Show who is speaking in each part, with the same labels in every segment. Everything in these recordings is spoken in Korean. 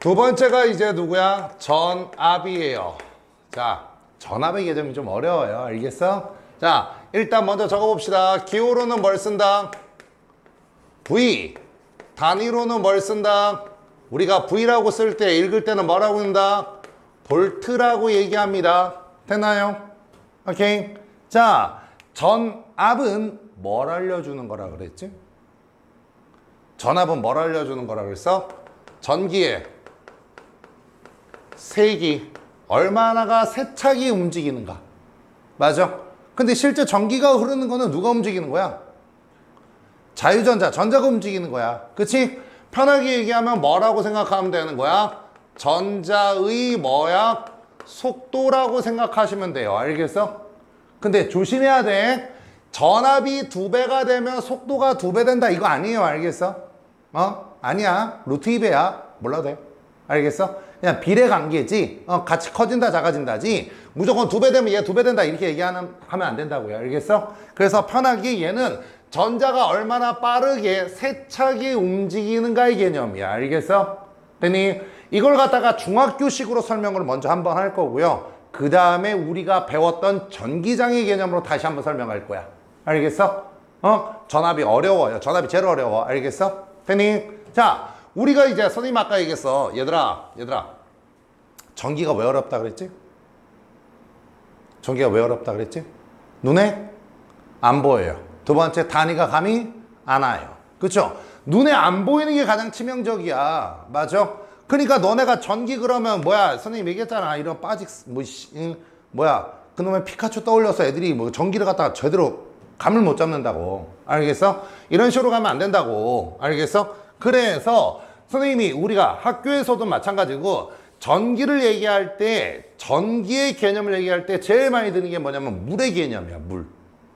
Speaker 1: 두 번째가 이제 누구야? 전압이에요. 자, 전압의 개념이 좀 어려워요. 알겠어? 자, 일단 먼저 적어봅시다. 기호로는 뭘 쓴다? V. 단위로는 뭘 쓴다? 우리가 V라고 쓸 때, 읽을 때는 뭐라고 쓴다? 볼트라고 얘기합니다. 됐나요? 오케이. 자, 전압은 뭘 알려주는 거라 그랬지? 전압은 뭘 알려주는 거라 그랬어? 전기의 세기, 얼마나가 세차게 움직이는가. 맞아? 근데 실제 전기가 흐르는 거는 누가 움직이는 거야? 자유전자, 전자가 움직이는 거야. 그치? 편하게 얘기하면 뭐라고 생각하면 되는 거야? 전자의 뭐야? 속도라고 생각하시면 돼요. 알겠어? 근데 조심해야 돼. 전압이 2배가 되면 속도가 2배 된다. 이거 아니에요. 알겠어? 아니야. 루트 2배야. 몰라도 돼. 알겠어? 그냥 비례 관계지. 같이 커진다, 작아진다지. 무조건 2배 되면 얘 2배 된다. 이렇게 하면 안 된다고요. 알겠어? 그래서 편하게 얘는 전자가 얼마나 빠르게 세차게 움직이는가의 개념이야. 알겠어? 됐니? 이걸 갖다가 중학교식으로 설명을 먼저 한번 할 거고요. 그 다음에 우리가 배웠던 전기장의 개념으로 다시 한번 설명할 거야. 알겠어? 전압이 어려워요. 전압이 제일 어려워. 알겠어? 됐니? 자, 우리가 이제 선생님 아까 얘기했어. 얘들아. 전기가 왜 어렵다 그랬지? 전기가 왜 어렵다 그랬지? 눈에 안 보여요. 두 번째, 단위가 감이 안 와요. 그쵸? 눈에 안 보이는 게 가장 치명적이야. 맞아? 그러니까 너네가 전기 그러면 뭐야? 선생님 얘기했잖아. 이런 그놈의 피카츄 떠올려서 애들이 뭐 전기를 갖다가 제대로 감을 못 잡는다고. 알겠어? 이런 식으로 가면 안 된다고. 알겠어? 그래서 선생님이 우리가 학교에서도 마찬가지고 전기를 얘기할 때, 전기의 개념을 얘기할 때 제일 많이 드는 게 뭐냐면 물의 개념이야. 물.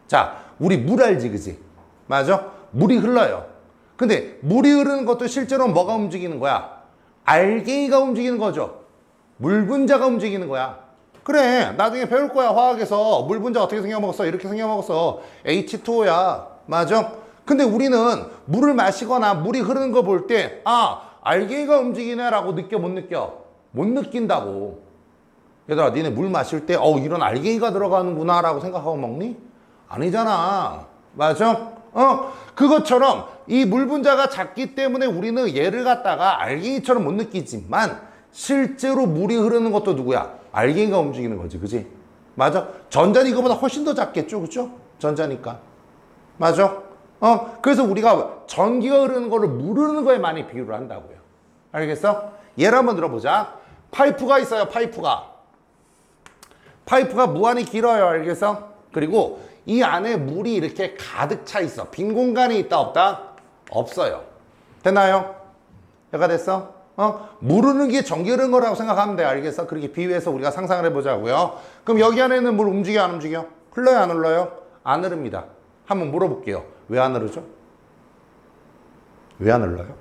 Speaker 1: 자, 우리 물 알지, 그지? 맞아? 물이 흘러요. 근데 물이 흐르는 것도 실제로 뭐가 움직이는 거야? 알갱이가 움직이는 거죠. 물 분자가 움직이는 거야. 그래, 나중에 배울 거야. 화학에서 물 분자 어떻게 생겨먹었어? 이렇게 생겨먹었어. H2O야. 맞아? 근데 우리는 물을 마시거나 물이 흐르는 거 볼 때 알갱이가 움직이네 라고 느껴 못 느껴? 못 느낀다고. 얘들아, 니네 물 마실 때 이런 알갱이가 들어가는구나 라고 생각하고 먹니? 아니잖아. 맞아? 그것처럼 이 물 분자가 작기 때문에 우리는 얘를 갖다가 알갱이처럼 못 느끼지만 실제로 물이 흐르는 것도 누구야? 알갱이가 움직이는 거지. 그지? 맞아? 전자는 이거보다 훨씬 더 작겠죠. 그죠? 전자니까. 맞아? 그래서 우리가 전기가 흐르는 거를 물 흐르는 거에 많이 비유를 한다고요. 알겠어? 예를 한번 들어보자. 파이프가 있어요. 파이프가 무한히 길어요. 알겠어? 그리고 이 안에 물이 이렇게 가득 차 있어. 빈 공간이 있다 없다? 없어요. 됐나요? 얘가 됐어? 물 흐르는 게 전기 흐르는 거라고 생각하면 돼. 알겠어? 그렇게 비유해서 우리가 상상을 해보자고요. 그럼 여기 안에 있는 물 움직여 안 움직여? 흘러요 안 흘러요? 안 흐릅니다. 한번 물어볼게요. 왜 안 흐르죠? 왜 안 흘러요?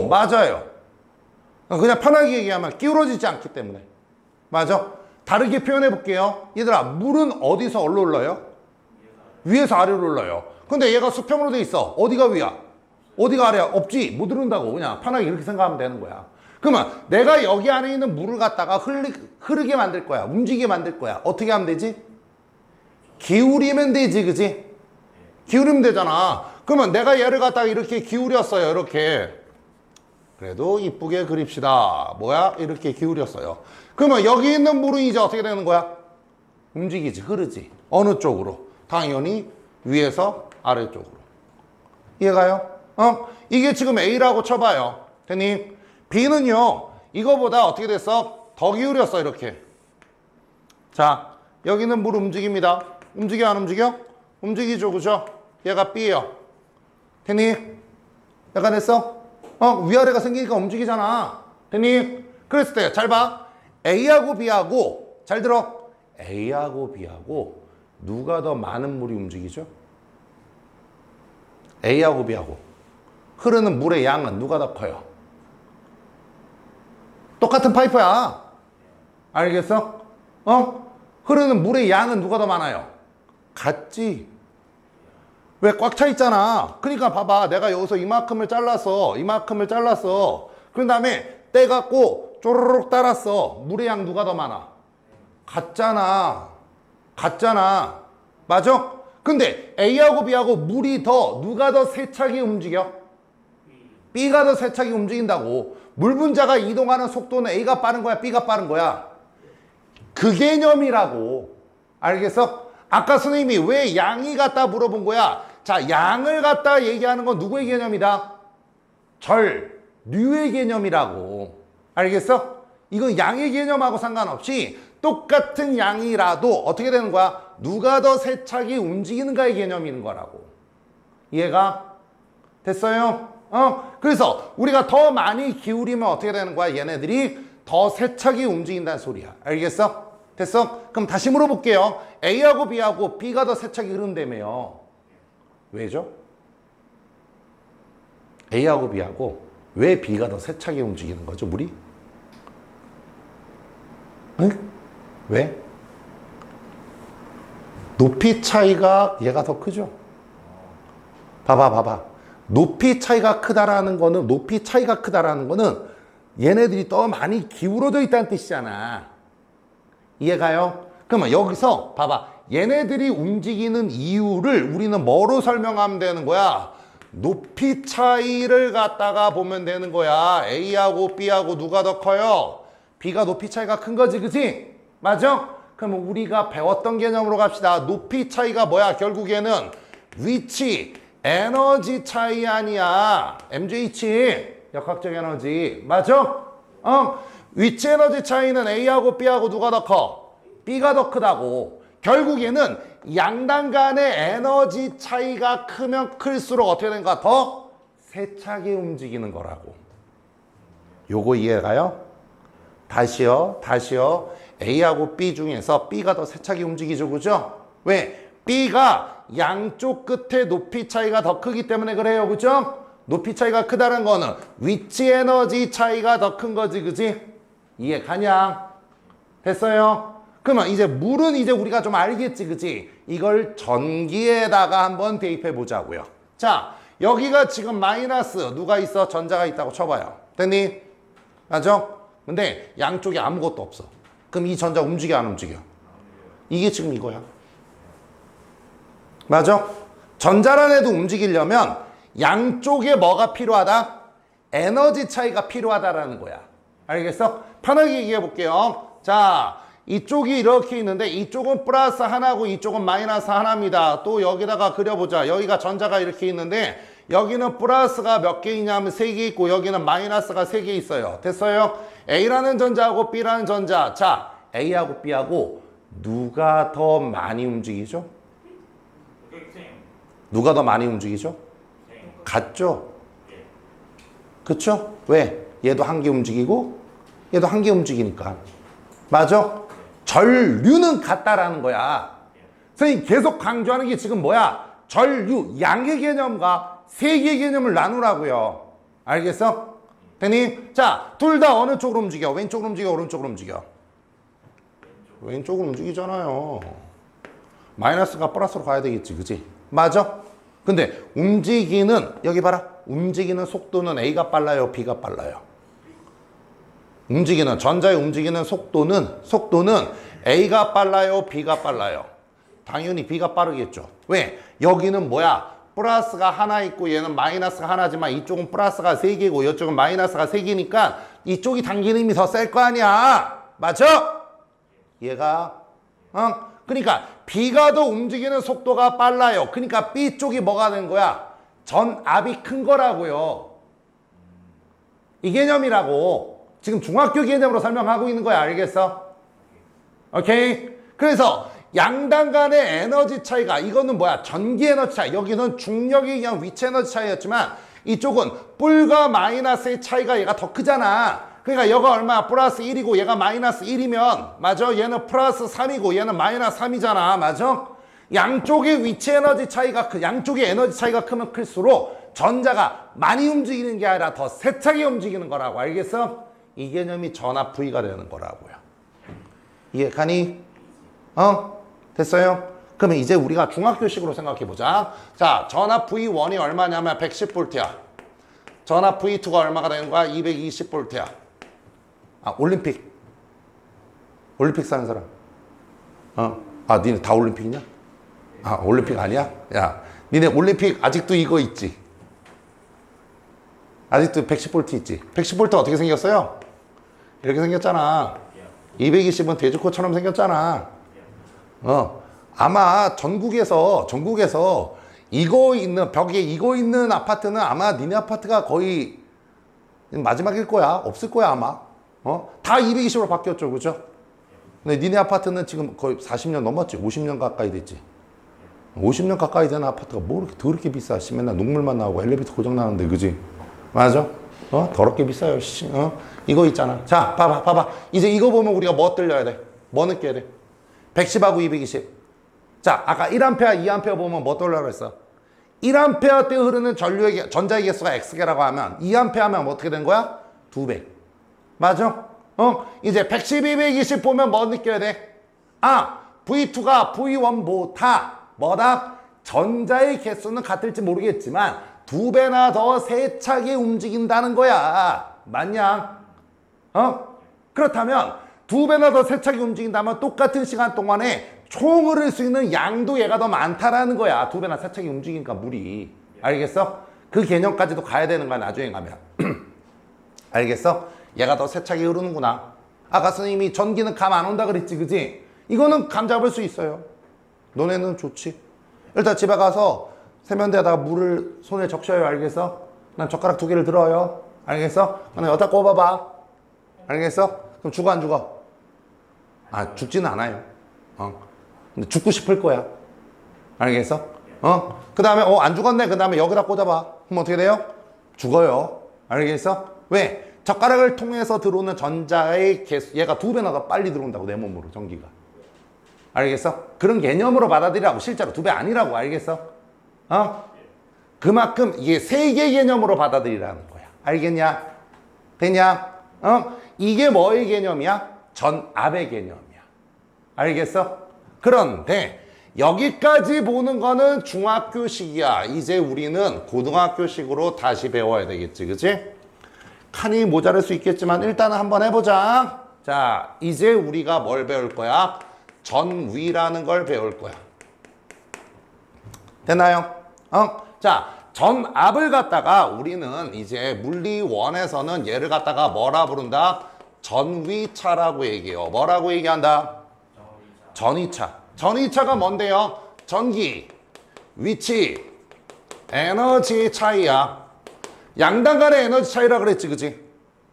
Speaker 1: 맞아요. 그냥 편하게 얘기하면 기울어지지 않기 때문에. 맞아? 다르게 표현해 볼게요. 얘들아, 물은 어디서 어디로 흘러요? 위에서 아래로 흘러요. 근데 얘가 수평으로 돼 있어. 어디가 위야? 어디가 아래야? 없지. 못 흐른다고. 그냥 편하게 이렇게 생각하면 되는 거야. 그러면 내가 여기 안에 있는 물을 갖다가 흐르게 만들 거야. 움직이게 만들 거야. 어떻게 하면 되지? 기울이면 되지. 그지? 기울이면 되잖아. 그러면 내가 얘를 갖다가 이렇게 기울였어요. 이렇게. 그래도 이쁘게 그립시다. 뭐야? 이렇게 기울였어요. 그러면 여기 있는 물은 이제 어떻게 되는 거야? 움직이지, 흐르지. 어느 쪽으로? 당연히 위에서 아래쪽으로. 이해가요? 이게 지금 A라고 쳐봐요. 됐니? B는요, 이거보다 어떻게 됐어? 더 기울였어, 이렇게. 자, 여기는 물 움직입니다. 움직여, 안 움직여? 움직이죠, 그죠? 얘가 B예요. 됐니? 얘가 됐어? 위아래가 생기니까 움직이잖아. 됐니? 그랬을 때, 잘 봐. A하고 B하고, 잘 들어. A하고 B하고, 누가 더 많은 물이 움직이죠? A하고 B하고. 흐르는 물의 양은 누가 더 커요? 똑같은 파이프야. 알겠어? 흐르는 물의 양은 누가 더 많아요? 같지. 왜 꽉 차 있잖아. 그러니까 봐봐. 내가 여기서 이만큼을 잘랐어. 그런 다음에 떼갖고 쪼르륵 따랐어. 물의 양 누가 더 많아? 같잖아. 같잖아. 맞아? 근데 A하고 B하고 물이 더 누가 더 세차게 움직여? B가 더 세차게 움직인다고. 물 분자가 이동하는 속도는 A가 빠른 거야? B가 빠른 거야? 그 개념이라고. 알겠어? 아까 선생님이 왜 양이 같다 물어본 거야? 자, 양을 갖다 얘기하는 건 누구의 개념이다? 류의 개념이라고. 알겠어? 이건 양의 개념하고 상관없이 똑같은 양이라도 어떻게 되는 거야? 누가 더 세차게 움직이는가의 개념인 거라고. 이해가 됐어요? 그래서 우리가 더 많이 기울이면 어떻게 되는 거야? 얘네들이 더 세차게 움직인다는 소리야. 알겠어? 됐어? 그럼 다시 물어볼게요. A하고 B하고 B가 더 세차게 흐른다며요. 왜죠? A하고 B하고 왜 B가 더 세차게 움직이는 거죠, 물이? 응? 왜? 높이 차이가 얘가 더 크죠? 봐봐. 높이 차이가 크다라는 거는 얘네들이 더 많이 기울어져 있다는 뜻이잖아. 이해가요? 그러면 여기서 봐봐. 얘네들이 움직이는 이유를 우리는 뭐로 설명하면 되는 거야? 높이 차이를 갖다가 보면 되는 거야. A하고 B하고 누가 더 커요? B가 높이 차이가 큰 거지, 그치? 맞아? 그러면 우리가 배웠던 개념으로 갑시다. 높이 차이가 뭐야? 결국에는 위치, 에너지 차이 아니야. MJ치, 역학적 에너지. 맞아? 위치 에너지 차이는 A하고 B하고 누가 더 커? B가 더 크다고. 결국에는 양단 간의 에너지 차이가 크면 클수록 어떻게 되는가? 더 세차게 움직이는 거라고. 요거 이해가요? 다시요. A하고 B 중에서 B가 더 세차게 움직이죠, 그죠? 왜? B가 양쪽 끝에 높이 차이가 더 크기 때문에 그래요, 그죠? 높이 차이가 크다는 거는 위치 에너지 차이가 더 큰 거지, 그지? 이해 가냐? 됐어요? 그러면 이제 물은 이제 우리가 좀 알겠지, 그지? 이걸 전기에다가 한번 대입해 보자고요. 자, 여기가 지금 마이너스 누가 있어? 전자가 있다고 쳐봐요. 됐니? 맞아? 근데 양쪽에 아무것도 없어. 그럼 이 전자 움직여 안 움직여? 이게 지금 이거야. 맞아? 전자란 애도 움직이려면 양쪽에 뭐가 필요하다? 에너지 차이가 필요하다라는 거야. 알겠어? 편하게 얘기해 볼게요. 자, 이쪽이 이렇게 있는데 이쪽은 플러스 하나고 이쪽은 마이너스 하나입니다. 또 여기다가 그려보자. 여기가 전자가 이렇게 있는데 여기는 플러스가 몇 개 있냐면 3개 있고 여기는 마이너스가 3개 있어요. 됐어요? A라는 전자하고 B라는 전자. 자, A하고 B하고 누가 더 많이 움직이죠? 누가 더 많이 움직이죠? 같죠? 그쵸? 왜? 얘도 한 개 움직이고 얘도 한 개 움직이니까. 맞아? 전류는 같다라는 거야. 선생님 계속 강조하는 게 지금 뭐야? 전류, 양의 개념과 세기의 개념을 나누라고요. 알겠어? 됐니? 자, 둘 다 어느 쪽으로 움직여? 왼쪽으로 움직여? 오른쪽으로 움직여? 왼쪽으로 움직이잖아요. 마이너스가 플러스로 가야 되겠지, 그치? 맞아? 근데 움직이는, 여기 봐라. 움직이는 속도는 A가 빨라요? B가 빨라요? 전자의 움직이는 속도는 A가 빨라요? B가 빨라요? 당연히 B가 빠르겠죠. 왜? 여기는 뭐야? 플러스가 하나 있고 얘는 마이너스가 하나지만 이쪽은 플러스가 3개고 이쪽은 마이너스가 3개니까 이쪽이 당기는 힘이 더 셀 거 아니야. 맞아? 얘가 그러니까 B가 더 움직이는 속도가 빨라요. 그러니까 B 쪽이 뭐가 된 거야? 전압이 큰 거라고요. 이 개념이라고. 지금 중학교 개념으로 설명하고 있는 거야. 알겠어? 오케이? 그래서 양단 간의 에너지 차이가 이거는 뭐야? 전기 에너지 차이. 여기는 중력에 의한 위치 에너지 차이였지만 이쪽은 뿔과 마이너스의 차이가 얘가 더 크잖아. 그러니까 얘가 얼마야? 플러스 1이고 얘가 마이너스 1이면 맞아? 얘는 플러스 3이고 얘는 마이너스 3이잖아. 맞아? 양쪽의 위치 에너지 차이가 양쪽의 에너지 차이가 크면 클수록 전자가 많이 움직이는 게 아니라 더 세차게 움직이는 거라고. 알겠어? 이 개념이 전압 V가 되는 거라고요. 이해가니? 됐어요? 그러면 이제 우리가 중학교식으로 생각해 보자. 자, 전압 V1이 얼마냐면 110V야. 전압 V2가 얼마가 되는 거야? 220V야. 아, 올림픽 사는 사람. 아, 니네 다 올림픽이냐? 아, 올림픽 아니야? 야, 니네 올림픽 아직도 이거 있지? 아직도 110V 있지? 110V 어떻게 생겼어요? 이렇게 생겼잖아. 220은 돼지코처럼 생겼잖아. 아마 전국에서 이거 있는, 벽에 이거 있는 아파트는 아마 니네 아파트가 거의 마지막일 거야. 없을 거야, 아마. 다 220으로 바뀌었죠, 그죠? 근데 니네 아파트는 지금 거의 40년 넘었지? 50년 가까이 됐지? 50년 가까이 된 아파트가 뭐 이렇게 더럽게 비싸? 씨, 맨날 녹물만 나오고 엘리베이터 고장 나는데, 그지? 맞아? 더럽게 비싸요, 씨. 이거 있잖아. 자, 봐봐. 이제 이거 보면 우리가 뭐 들려야 돼? 뭐 느껴야 돼? 110하고 220. 자, 아까 1A, 2A 보면 뭐 떠올라 그랬어? 1A 때 흐르는 전류의, 전자의 개수가 X개라고 하면 2A 하면 뭐 어떻게 된 거야? 2배. 맞아? 이제 110, 220 보면 뭐 느껴야 돼? 아, V2가 V1보다 뭐다? 전자의 개수는 같을지 모르겠지만 2배나 더 세차게 움직인다는 거야. 맞냐? 그렇다면 2배나 더 세차게 움직인다면 똑같은 시간 동안에 총 흐를 수 있는 양도 얘가 더 많다라는 거야. 2배나 세차게 움직이니까 물이. 알겠어? 그 개념까지도 가야 되는 거야, 나중에 가면. 알겠어? 얘가 더 세차게 흐르는구나. 아까 선생님이 전기는 감 안 온다 그랬지, 그지? 이거는 감 잡을 수 있어요. 너네는 좋지. 일단 집에 가서 세면대에다가 물을 손에 적셔요. 알겠어? 난 젓가락 2개를 들어요. 알겠어? 그냥 여기다 꼽아봐. 알겠어? 그럼 죽어 안 죽어? 아, 죽지는 않아요. 근데 죽고 싶을 거야. 알겠어? 그 다음에 안 죽었네. 그 다음에 여기다 꽂아봐. 그럼 어떻게 돼요? 죽어요. 알겠어? 왜? 젓가락을 통해서 들어오는 전자의 개수, 얘가 2배나 더 빨리 들어온다고, 내 몸으로 전기가. 알겠어? 그런 개념으로 받아들이라고. 실제로 2배 아니라고. 알겠어? 그만큼 이게 세계 개념으로 받아들이라는 거야. 알겠냐? 됐냐? 이게 뭐의 개념이야? 전압의 개념이야. 알겠어? 그런데 여기까지 보는 거는 중학교식이야. 이제 우리는 고등학교식으로 다시 배워야 되겠지, 그치? 칸이 모자랄 수 있겠지만 일단은 한번 해보자. 자, 이제 우리가 뭘 배울 거야? 전위라는 걸 배울 거야. 됐나요? 자, 전압을 갖다가 우리는 이제 물리원에서는 얘를 갖다가 뭐라 부른다? 전위차라고 얘기해요. 뭐라고 얘기한다? 전위차. 전위차가 뭔데요? 전기, 위치, 에너지 차이야. 양당 간의 에너지 차이라 그랬지, 그치?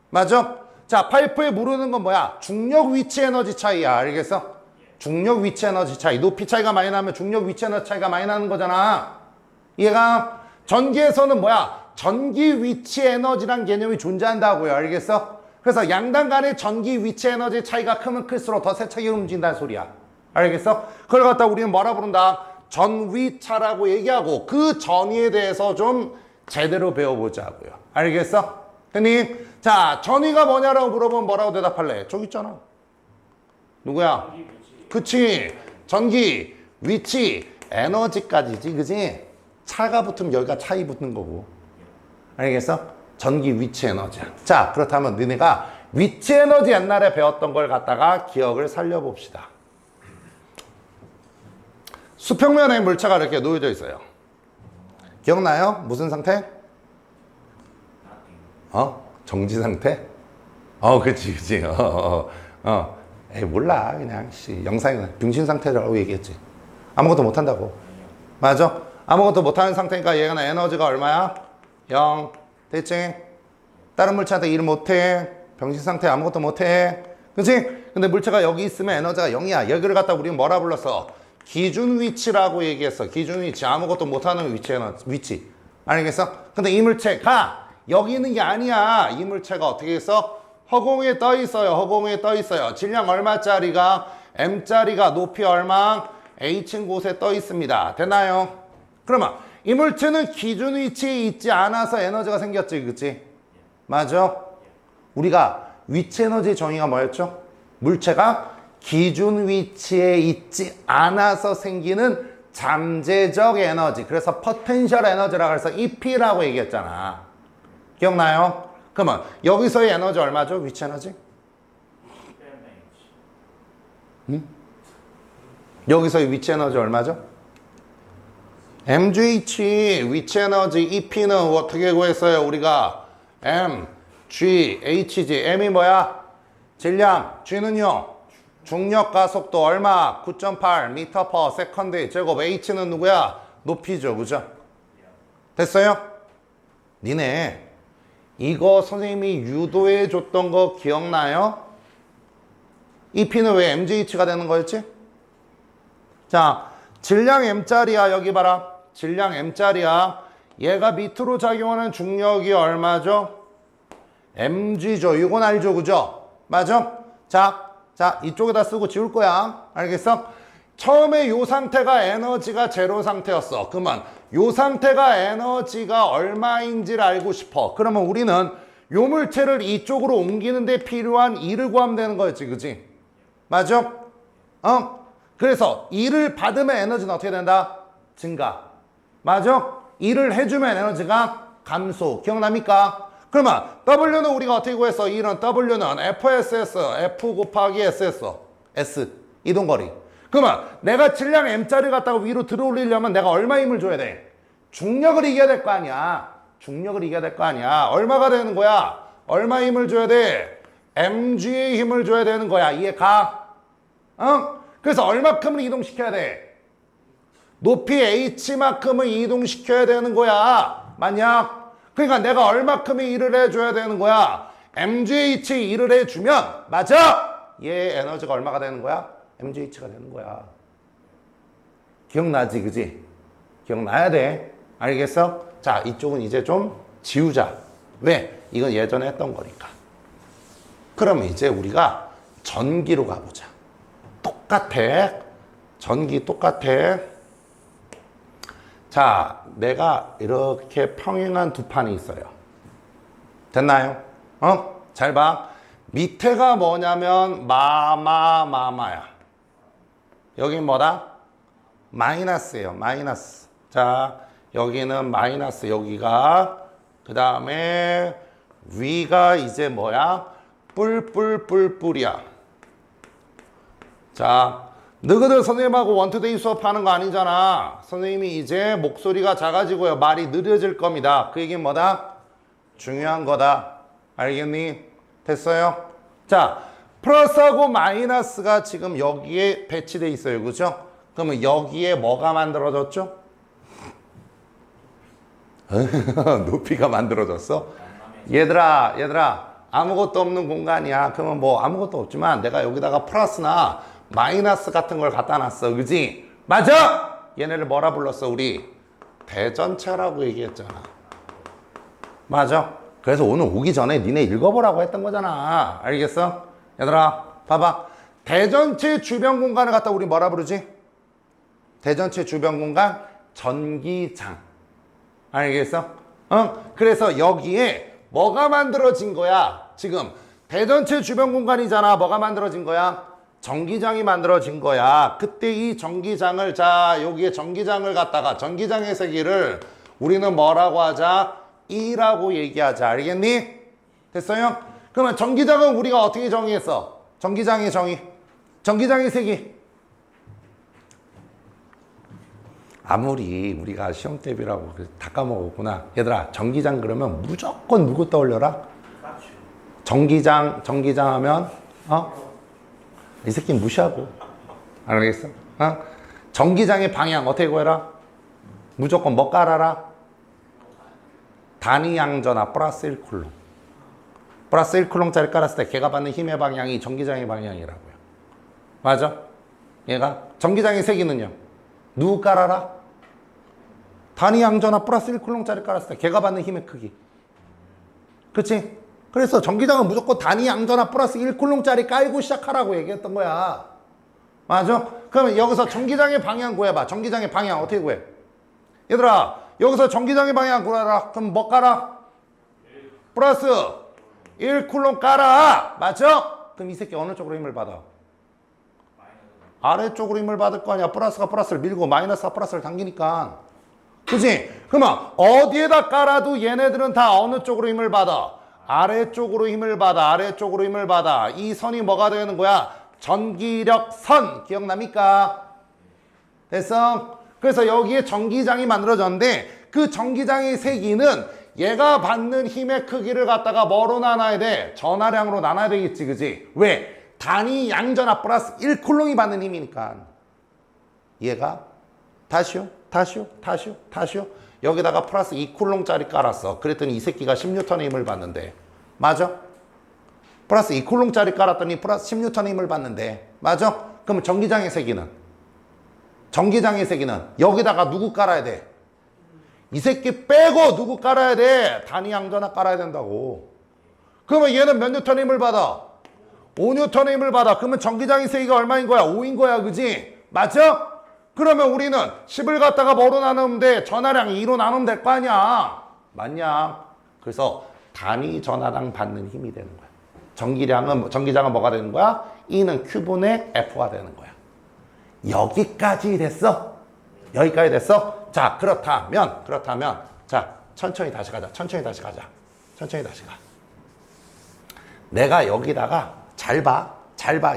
Speaker 1: 맞아? 자, 파이프에 무르는 건 뭐야? 중력 위치 에너지 차이야. 알겠어? 중력 위치 에너지 차이. 높이 차이가 많이 나면 중력 위치 에너지 차이가 많이 나는 거잖아. 얘가 전기에서는 뭐야? 전기 위치 에너지란 개념이 존재한다고요. 알겠어? 그래서 양당 간의 전기 위치 에너지 차이가 크면 클수록 더 세차게 움직인다는 소리야. 알겠어? 그걸 갖다 우리는 뭐라 부른다? 전위차라고 얘기하고 그 전위에 대해서 좀 제대로 배워보자고요. 알겠어? 됐니? 자, 전위가 뭐냐라고 물어보면 뭐라고 대답할래? 저기 있잖아. 누구야? 그치? 전기, 위치, 에너지까지지, 그치? 차가 붙으면 여기가 차이 붙는 거고. 알겠어? 전기, 위치, 에너지야. 자, 그렇다면 너네가 위치 에너지 옛날에 배웠던 걸 갖다가 기억을 살려봅시다. 수평면에 물체가 이렇게 놓여져 있어요. 기억나요? 무슨 상태? 정지 상태? 그치. 에이, 몰라. 그냥, 영상이 병신 상태라고 얘기했지. 아무것도 못한다고. 맞아? 아무것도 못하는 상태니까 얘가 에너지가 얼마야? 0. 됐지? 다른 물체한테 일 못해. 병신 상태 아무것도 못해. 그치? 근데 물체가 여기 있으면 에너지가 0이야. 여기를 갖다 우리는 뭐라 불렀어? 기준 위치라고 얘기했어. 기준 위치. 아무것도 못하는 위치. 알겠어? 근데 이 물체가 여기 있는 게 아니야. 이 물체가 어떻게 했어? 허공에 떠 있어요. 허공에 떠 있어요. 질량 얼마짜리가? M짜리가 높이 얼마? H인 곳에 떠 있습니다. 됐나요? 그러면 이 물체는 기준 위치에 있지 않아서 에너지가 생겼지. 그치? 맞아? 우리가 위치 에너지 정의가 뭐였죠? 물체가 기준 위치에 있지 않아서 생기는 잠재적 에너지. 그래서 포텐셜 에너지라고 해서 EP라고 얘기했잖아. 기억나요? 그러면 여기서의 에너지 얼마죠? 위치 에너지? 응? 여기서의 위치 에너지 얼마죠? mgh 위치 에너지 EP는 어떻게 구했어요? 우리가 mgh m이 뭐야? 질량, g는요? 중력과 속도 얼마? 9.8 미터 퍼 세컨드 제곱 h는 누구야? 높이죠. 그죠? 됐어요? 니네 이거 선생님이 유도해 줬던 거 기억나요? EP는 왜 mgh가 되는 거였지? 자, 질량 m짜리야. 여기 봐라. 질량 m짜리야. 얘가 밑으로 작용하는 중력이 얼마죠? mg죠. 이건 알죠. 그죠? 맞아? 자, 이쪽에다 쓰고 지울 거야. 알겠어? 처음에 요 상태가 에너지가 제로 상태였어. 그러면 요 상태가 에너지가 얼마인지를 알고 싶어. 그러면 우리는 요 물체를 이쪽으로 옮기는 데 필요한 E를 구하면 되는 거였지. 그지? 맞아? 그래서 E를 받으면 에너지는 어떻게 된다? 증가. 맞아? E를 해주면 에너지가 감소. 기억납니까? 그러면 W는 우리가 어떻게 구했어? E는 W는 FSS, F 곱하기 SS, S, 이동거리. 그러면 내가 질량 M짜리 갖다가 위로 들어 올리려면 내가 얼마 힘을 줘야 돼? 중력을 이겨야 될 거 아니야. 중력을 이겨야 될 거 아니야. 얼마가 되는 거야? 얼마 힘을 줘야 돼? mg의 힘을 줘야 되는 거야. 이해 가? 그래서 얼마큼을 이동시켜야 돼? 높이 h만큼을 이동시켜야 되는 거야. 맞냐? 그러니까 내가 얼마큼의 일을 해줘야 되는 거야? mgh 일을 해주면 맞아? 얘 에너지가 얼마가 되는 거야? mgh가 되는 거야. 기억나지? 그지? 기억나야 돼. 알겠어? 자, 이쪽은 이제 좀 지우자. 왜? 이건 예전에 했던 거니까. 그러면 이제 우리가 전기로 가보자. 똑같아. 전기 똑같아. 자, 내가 이렇게 평행한 두 판이 있어요. 됐나요? 잘 봐. 밑에가 뭐냐면 마마야. 여긴 뭐다? 마이너스예요. 마이너스. 자, 여기는 마이너스. 여기가 그 다음에 위가 이제 뭐야? 뿔이야. 자, 너희들 선생님하고 원투데이 수업하는 거 아니잖아. 선생님이 이제 목소리가 작아지고요. 말이 느려질 겁니다. 그 얘기는 뭐다? 중요한 거다. 알겠니? 됐어요? 자, 플러스하고 마이너스가 지금 여기에 배치돼 있어요. 그죠? 그러면 여기에 뭐가 만들어졌죠? 높이가 만들어졌어? 얘들아 아무것도 없는 공간이야. 그러면 뭐 아무것도 없지만 내가 여기다가 플러스나 마이너스 같은 걸 갖다 놨어. 그지? 맞아? 얘네를 뭐라 불렀어? 우리 대전체라고 얘기했잖아. 맞아? 그래서 오늘 오기 전에 니네 읽어보라고 했던 거잖아. 알겠어? 얘들아 봐봐. 대전체 주변 공간을 갖다 우리 뭐라 부르지? 대전체 주변 공간 전기장. 알겠어? 그래서 여기에 뭐가 만들어진 거야? 지금 대전체 주변 공간이잖아. 뭐가 만들어진 거야? 전기장이 만들어진 거야. 그때 이 전기장을, 자, 여기에 전기장을 갖다가 전기장의 세기를 우리는 뭐라고 하자? E라고 얘기하자. 알겠니? 됐어요? 그러면 전기장은 우리가 어떻게 정의했어? 전기장의 정의. 전기장의 세기. 아무리 우리가 시험 대비라고 다 까먹었구나. 얘들아, 전기장 그러면 무조건 누구 떠올려라? 전기장 하면 이 새끼 무시하고. 알겠어? 전기장의 방향 어떻게 구해라? 무조건 뭐 깔아라? 단위 양전하 플러스 1쿨롱. 플러스 1쿨롱짜리 깔았을 때 걔가 받는 힘의 방향이 전기장의 방향이라고요. 맞아? 얘가 전기장의 세기는요? 누구 깔아라? 단위 양전하 플러스 1쿨롱짜리 깔았을 때 걔가 받는 힘의 크기. 그치? 그래서 전기장은 무조건 단위 양전하 플러스 1쿨롱짜리 깔고 시작하라고 얘기했던 거야. 맞아? 그러면 여기서 전기장의 방향 구해봐. 전기장의 방향 어떻게 구해? 얘들아, 여기서 전기장의 방향 구해라. 그럼 뭐 깔아? 플러스 1쿨롱 깔아. 맞죠? 그럼 이 새끼 어느 쪽으로 힘을 받아? 아래쪽으로 힘을 받을 거 아니야. 플러스가 플러스를 밀고 마이너스가 플러스를 당기니까. 그치? 그러면 어디에다 깔아도 얘네들은 다 어느 쪽으로 힘을 받아? 아래쪽으로 힘을 받아. 아래쪽으로 힘을 받아. 이 선이 뭐가 되는 거야? 전기력 선. 기억납니까? 됐어? 그래서 여기에 전기장이 만들어졌는데 그 전기장의 세기는 얘가 받는 힘의 크기를 갖다가 뭐로 나눠야 돼? 전하량으로 나눠야 되겠지, 그지? 왜? 단위 양전하 플러스 1쿨롱이 받는 힘이니까. 얘가 다시요, 다시요, 다시요, 다시요. 여기다가 플러스 2쿨롱짜리 깔았어. 그랬더니 이 새끼가 10N의 힘을 받는데. 맞아? 플러스 2쿨롱짜리 깔았더니 플러스 10N의 힘을 받는데. 맞아? 그럼 전기장의 세기는? 전기장의 세기는 여기다가 누구 깔아야 돼? 이 새끼 빼고 누구 깔아야 돼? 단위 양전하 깔아야 된다고. 그러면 얘는 몇 뉴턴의 힘을 받아? 5뉴턴의 힘을 받아. 그러면 전기장의 세기가 얼마인 거야? 5인 거야, 그지? 맞아? 그러면 우리는 10을 갖다가 뭐로 나누면 돼? 전하량 2로 나누면 될 거 아니야. 맞냐? 그래서 단위 전하량 받는 힘이 되는 거야. 전기장은 뭐가 되는 거야? E는 Q분의 F가 되는 거야. 여기까지 됐어? 여기까지 됐어? 자, 그렇다면, 자, 천천히 다시 가자. 천천히 다시 가. 내가 여기다가, 잘 봐.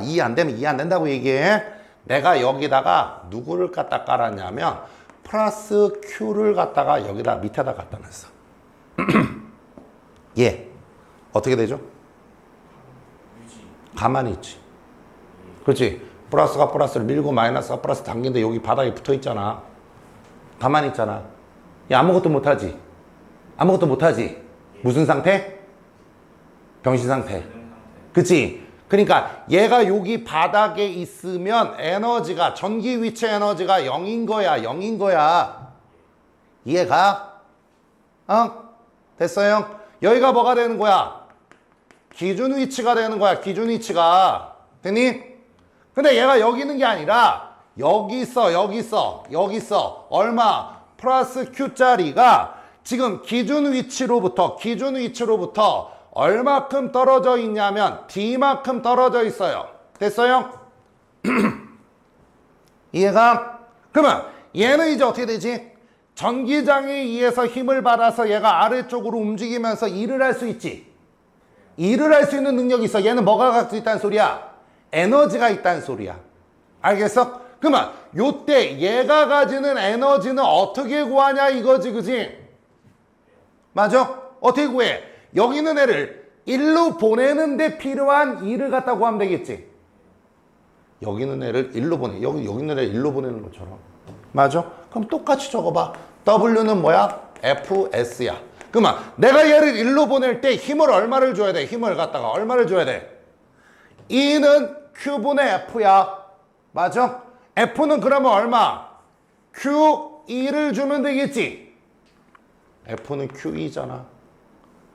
Speaker 1: 이해 안 되면 이해 안 된다고 얘기해. 내가 여기다가 누구를 갖다 깔았냐면, 플러스 Q를 갖다가 여기다 밑에다 갖다 놨어. 얘, 어떻게 되죠? 가만히 있지. 그렇지? 플러스가 플러스를 밀고 마이너스가 플러스 당기는데 여기 바닥에 붙어 있잖아. 가만히 있잖아. 야, 아무것도 못하지. 무슨 상태? 병신 상태. 그치? 그러니까 얘가 여기 바닥에 있으면 에너지가, 전기 위치 에너지가 0인 거야. 이해가? 됐어요? 여기가 뭐가 되는 거야? 기준 위치가 되는 거야. 기준 위치가. 됐니? 근데 얘가 여기 있는 게 아니라 여기 있어. 얼마? 플러스 Q짜리가 지금 기준 위치로부터 얼마큼 떨어져 있냐면 D만큼 떨어져 있어요. 됐어요? 이해가? 그러면 얘는 이제 어떻게 되지? 전기장에 의해서 힘을 받아서 얘가 아래쪽으로 움직이면서 일을 할 수 있지. 일을 할 수 있는 능력이 있어. 얘는 뭐가 갖고 있다는 소리야? 에너지가 있다는 소리야. 알겠어? 그러면 요때 얘가 가지는 에너지는 어떻게 구하냐 이거지, 그지? 맞아? 어떻게 구해? 여기 있는 애를 일로 보내는데 필요한 일을 갖다 구하면 되겠지. 여기 있는 애를 일로 보내. 여기 있는 애를 일로 보내는 것처럼. 맞아? 그럼 똑같이 적어봐. W는 뭐야? FS야. 그러면 내가 얘를 일로 보낼 때 힘을 얼마를 줘야 돼? 힘을 갖다가 얼마를 줘야 돼? E는 Q분의 F야. 맞아? F는 그러면 얼마? QE를 주면 되겠지. F는 QE잖아.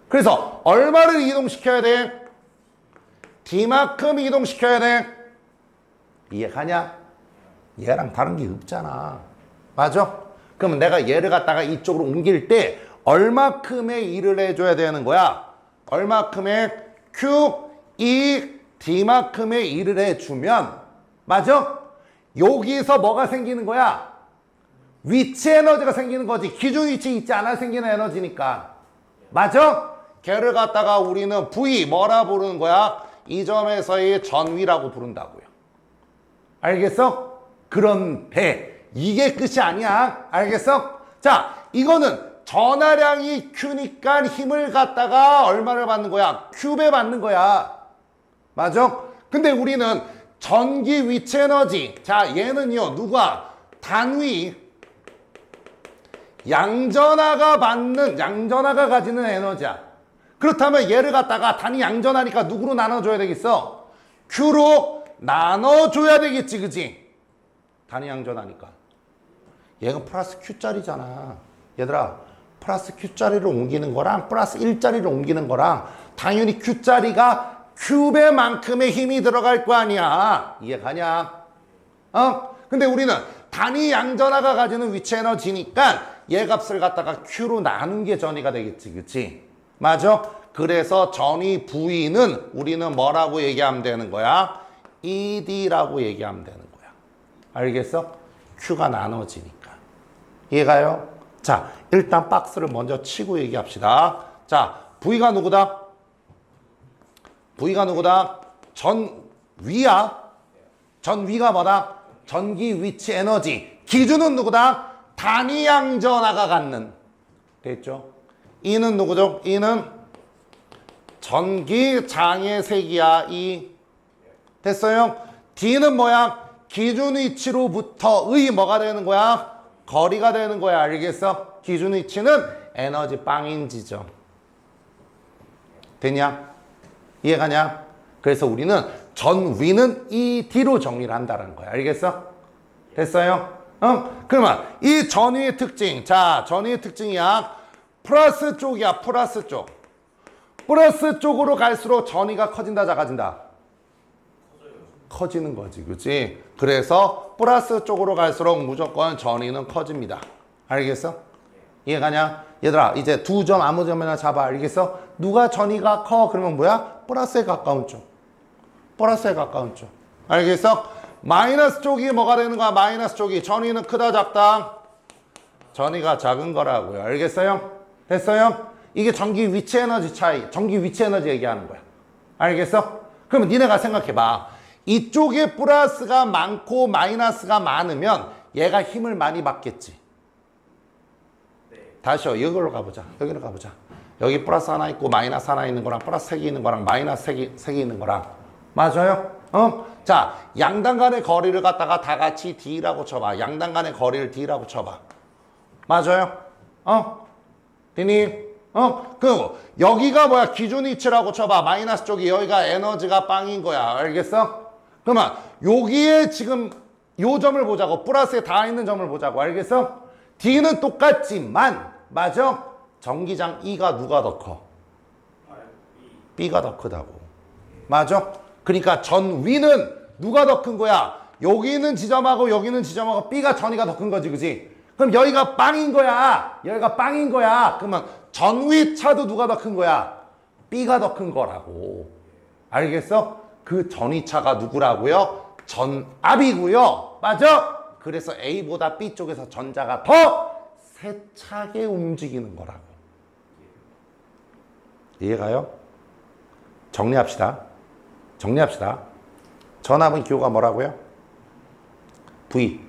Speaker 1: 그래서 얼마를 이동시켜야 돼? D만큼 이동시켜야 돼. 이해가냐? 얘랑 다른 게 없잖아. 맞아? 그러면 내가 얘를 갖다가 이쪽으로 옮길 때 얼마큼의 일을 해줘야 되는 거야? 얼마큼의 QE D만큼의 일을 해주면, 맞아? 여기서 뭐가 생기는 거야? 위치 에너지가 생기는 거지. 기준 위치 있지 않아 생기는 에너지니까. 맞아? 걔를 갖다가 우리는 V 뭐라 부르는 거야? 이 점에서의 전위라고 부른다고요. 알겠어? 그런데 이게 끝이 아니야. 알겠어? 자, 이거는 전하량이 Q니까 힘을 갖다가 얼마를 받는 거야? Q배 받는 거야. 맞아? 근데 우리는 전기 위치 에너지. 자, 얘는요, 누가? 단위. 양전하가 가지는 에너지야. 그렇다면 얘를 갖다가 단위 양전하니까 누구로 나눠줘야 되겠어? Q로 나눠줘야 되겠지, 그지? 단위 양전하니까. 얘가 플러스 Q짜리잖아. 얘들아, 플러스 Q짜리를 옮기는 거랑 플러스 1짜리를 옮기는 거랑 당연히 Q짜리가 Q배만큼의 힘이 들어갈 거 아니야. 이해가냐? 근데 우리는 단위 양전하가 가지는 위치 에너지니까 얘 값을 갖다가 Q로 나눈 게 전위가 되겠지, 그치? 맞아? 그래서 전위 V는 우리는 뭐라고 얘기하면 되는 거야? ED라고 얘기하면 되는 거야. 알겠어? Q가 나눠지니까. 이해가요? 자, 일단 박스를 먼저 치고 얘기합시다. 자, V가 누구다? V가 누구다? 전위야. 전위가 뭐다? 전기, 위치, 에너지. 기준은 누구다? 단위양전하가 갖는. 됐죠? E는 누구죠? E는 전기 장의 색이야. E. 됐어요? D는 뭐야? 기준 위치로부터의 뭐가 되는 거야? 거리가 되는 거야. 알겠어? 기준 위치는 에너지 빵인 지점. 됐냐? 이해가냐? 그래서 우리는 전위는 ED로 정리를 한다는 거야. 알겠어? 됐어요? 그러면 이 전위의 특징. 자, 전위의 특징이야. 플러스 쪽이야. 플러스 쪽. 플러스 쪽으로 갈수록 전위가 커진다, 작아진다? 커지는 거지. 그치? 그래서 플러스 쪽으로 갈수록 무조건 전위는 커집니다. 알겠어? 이해가냐? 얘들아, 이제 두 점 아무 점이나 잡아. 알겠어? 누가 전위가 커? 그러면 뭐야? 플러스에 가까운 쪽. 플러스에 가까운 쪽. 알겠어? 마이너스 쪽이 뭐가 되는 거야? 마이너스 쪽이 전위는 크다, 작다? 전위가 작은 거라고요. 알겠어요? 됐어요? 이게 전기 위치 에너지 차이, 전기 위치 에너지 얘기하는 거야. 알겠어? 그러면 니네가 생각해봐. 이쪽에 플러스가 많고 마이너스가 많으면 얘가 힘을 많이 받겠지. 다시요. 여기로 가보자. 여기로 가보자. 여기 플러스 하나 있고 마이너스 하나 있는 거랑 플러스 3개 있는 거랑 마이너스 3개 있는 거랑 맞아요? 자, 양당 간의 거리를 갖다가 다 같이 D라고 쳐봐. 양당 간의 거리를 D라고 쳐봐. 맞아요? 되니? 그리고 여기가 뭐야? 기준 위치라고 쳐봐. 마이너스 쪽이 여기가 에너지가 빵인 거야. 알겠어? 그러면 여기에 지금 요 점을 보자고. 플러스에 다 있는 점을 보자고. 알겠어? D는 똑같지만 맞아? 전기장 E가 누가 더 커? B가 더 크다고. 맞아? 그러니까 전위는 누가 더 큰 거야? 여기 있는 지점하고 여기 있는 지점하고 B가 전위가 더 큰 거지. 그지? 그럼 여기가 빵인 거야. 여기가 빵인 거야. 그러면 전위 차도 누가 더 큰 거야? B가 더 큰 거라고. 알겠어? 그 전위 차가 누구라고요? 전압이고요. 맞아? 그래서 A보다 B 쪽에서 전자가 더 세차게 움직이는 거라고. 이해가요? 정리합시다. 정리합시다. 전압은 기호가 뭐라고요? V.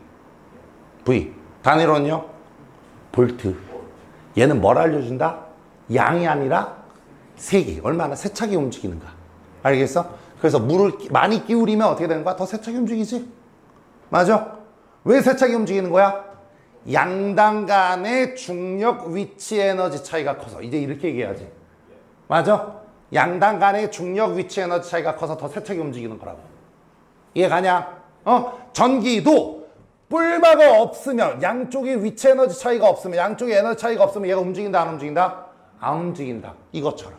Speaker 1: 단위로는요? 볼트. 얘는 뭘 알려준다? 양이 아니라 세기. 얼마나 세차게 움직이는가. 알겠어? 그래서 물을 많이 끼우리면 어떻게 되는 거야? 더 세차게 움직이지? 맞아? 왜 세차게 움직이는 거야? 양당 간의 중력 위치 에너지 차이가 커서. 이제 이렇게 얘기해야지. 맞아? 양당 간의 중력 위치 에너지 차이가 커서 더 세차게 움직이는 거라고. 이해가냐? 전기도 뿔마가 없으면, 양쪽의 위치 에너지 차이가 없으면, 양쪽의 에너지 차이가 없으면 얘가 움직인다, 안 움직인다? 안 움직인다. 이것처럼.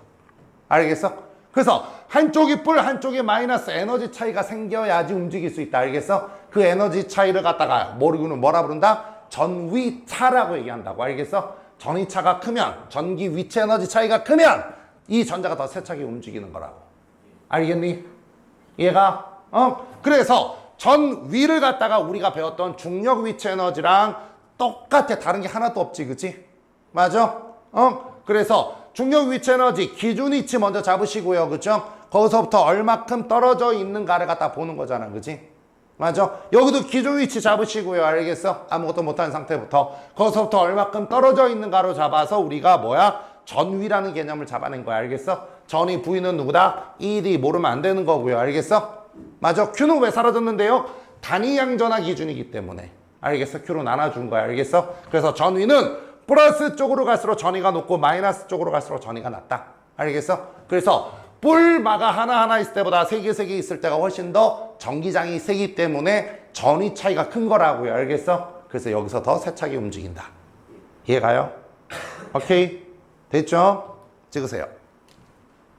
Speaker 1: 알겠어? 그래서 한쪽이 뿔, 한쪽이 마이너스 에너지 차이가 생겨야지 움직일 수 있다. 알겠어? 그 에너지 차이를 갖다가 뭐라 부른다? 전위차라고 얘기한다고. 알겠어? 전위차가 크면, 전기 위치 에너지 차이가 크면 이 전자가 더 세차게 움직이는 거라고. 알겠니? 얘가? 그래서 전위를 갖다가 우리가 배웠던 중력 위치 에너지랑 똑같아. 다른 게 하나도 없지. 그치? 맞아? 그래서 중력 위치 에너지 기준 위치 먼저 잡으시고요. 그죠? 거기서부터 얼마큼 떨어져 있는가를 갖다 보는 거잖아. 그치? 맞아? 여기도 기준 위치 잡으시고요. 알겠어? 아무것도 못한 상태부터 거기서부터 얼마큼 떨어져 있는가로 잡아서 우리가 뭐야? 전위라는 개념을 잡아낸 거야. 알겠어? 전위 V는 누구다? ED 모르면 안 되는 거고요. 알겠어? 맞아? Q는 왜 사라졌는데요? 단위 양전화 기준이기 때문에. 알겠어? Q로 나눠준 거야. 알겠어? 그래서 전위는 플러스 쪽으로 갈수록 전위가 높고 마이너스 쪽으로 갈수록 전위가 낮다. 알겠어? 그래서 뿔마가 하나하나 있을 때보다 세 개 있을 때가 훨씬 더 전기장이 세기 때문에 전위 차이가 큰 거라고요. 알겠어? 그래서 여기서 더 세차게 움직인다. 이해가요? 오케이? 됐죠? 찍으세요.